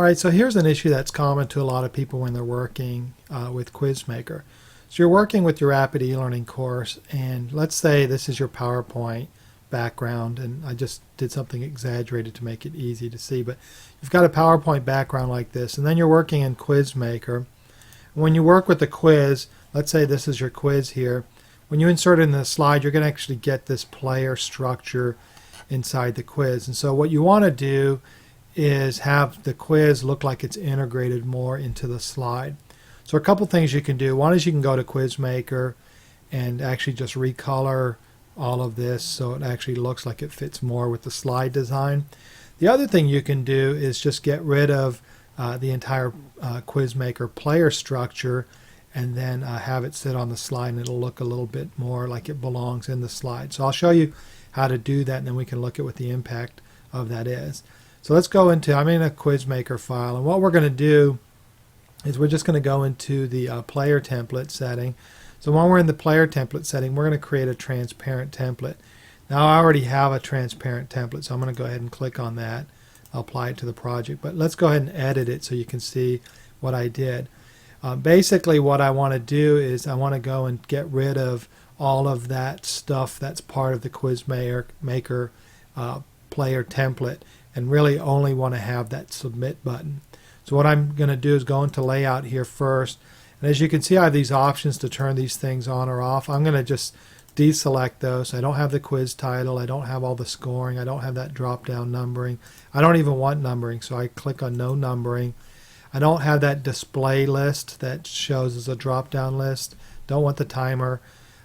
All right, so here's an issue that's common to a lot of people when they're working with QuizMaker. So you're working with your rapid e-learning course, and let's say this is your PowerPoint background, and I just did something exaggerated to make it easy to see, but you've got a PowerPoint background like this, and then you're working in QuizMaker. When you work with the quiz, let's say this is your quiz here, when you insert it in the slide, you're going to actually get this player structure inside the quiz. And so what you want to do is have the quiz look like it's integrated more into the slide. So a couple things you can do. One is you can go to QuizMaker and actually just recolor all of this so it actually looks like it fits more with the slide design. The other thing you can do is just get rid of the entire QuizMaker player structure and then have it sit on the slide, and it'll look a little bit more like it belongs in the slide. So I'll show you how to do that, and then we can look at what the impact of that is. So let's go into, I'm in a QuizMaker file, and what we're going to do is we're just going to go into the player template setting. So when we're in the player template setting, we're going to create a transparent template. Now I already have a transparent template, so I'm going to go ahead and click on that. I'll apply it to the project, but let's go ahead and edit it so you can see what I did. Basically what I want to do is I want to go and get rid of all of that stuff that's part of the QuizMaker player template, and really only want to have that submit button. So what I'm going to do is go into layout here first, and as you can see I have these options to turn these things on or off. I'm going to just deselect those. I don't have the quiz title, I don't have all the scoring, I don't have that drop down numbering, I don't even want numbering, so I click on no numbering. I don't have that display list that shows as a drop down list, don't want the timer.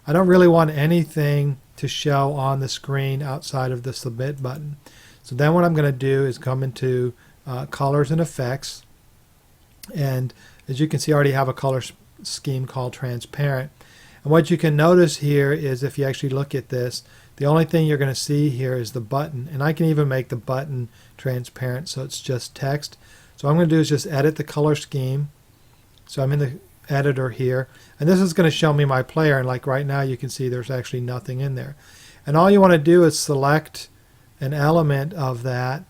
I don't really want anything to show on the screen outside of the submit button. So then what I'm going to do is come into colors and effects, and as you can see I already have a color scheme called transparent. And what you can notice here is if you actually look at this, the only thing you're going to see here is the button, and I can even make the button transparent so it's just text. So what I'm going to do is just edit the color scheme. So I'm in the editor here, and this is going to show me my player, and like right now you can see there's actually nothing in there. And all you want to do is select an element of that,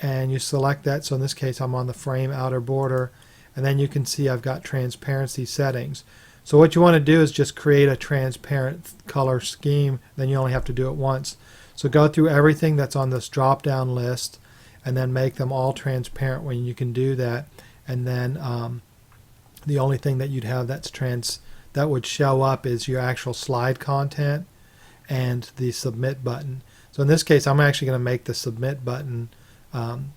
and you select that. So in this case I'm on the frame outer border, and then you can see I've got transparency settings. So what you want to do is just create a transparent color scheme, then you only have to do it once. So go through everything that's on this drop down list and then make them all transparent when you can do that, and then the only thing that you'd have that would show up is your actual slide content and the submit button. So in this case I'm actually going to make the submit button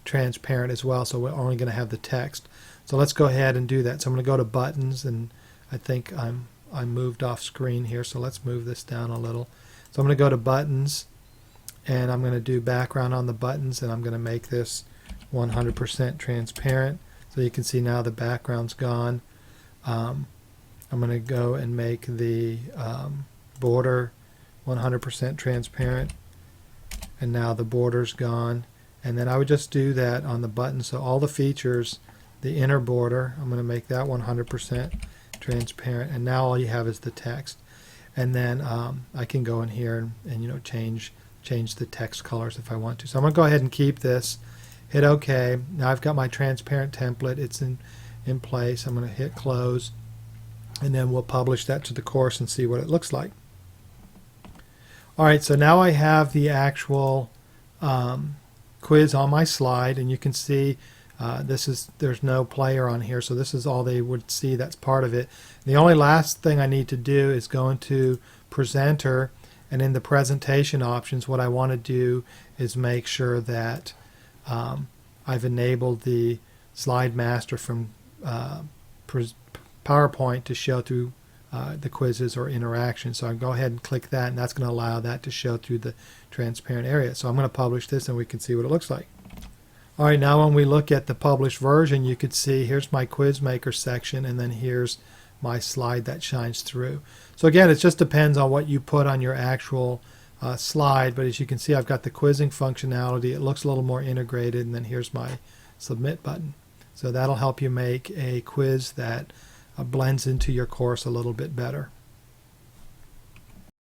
transparent as well, so we're only going to have the text. So let's go ahead and do that. So I'm going to go to buttons, and I think I'm moved off screen here, so let's move this down a little. So I'm going to go to buttons, and I'm going to do background on the buttons, and I'm going to make this 100% transparent. So you can see now the background's gone. I'm going to go and make the border 100% transparent, and now the border's gone. And then I would just do that on the button. So all the features, the inner border, I'm going to make that 100% transparent, and now all you have is the text. And then I can go in here and change the text colors if I want to. So I'm going to go ahead and keep this, hit OK. Now I've got my transparent template, it's in place. I'm going to hit close, and then we'll publish that to the course and see what it looks like. Alright, so now I have the actual quiz on my slide, and you can see there's no player on here, so this is all they would see that's part of it. The only last thing I need to do is go into presenter, and in the presentation options what I want to do is make sure that I've enabled the slide master from PowerPoint to show through the quizzes or interactions. So I go ahead and click that, and that's going to allow that to show through the transparent area. So I'm going to publish this, and we can see what it looks like. Alright, now when we look at the published version, you could see here's my QuizMaker section, and then here's my slide that shines through. So again, it just depends on what you put on your actual slide, but as you can see I've got the quizzing functionality. It looks a little more integrated, and then here's my submit button. So that'll help you make a quiz that blends into your course a little bit better.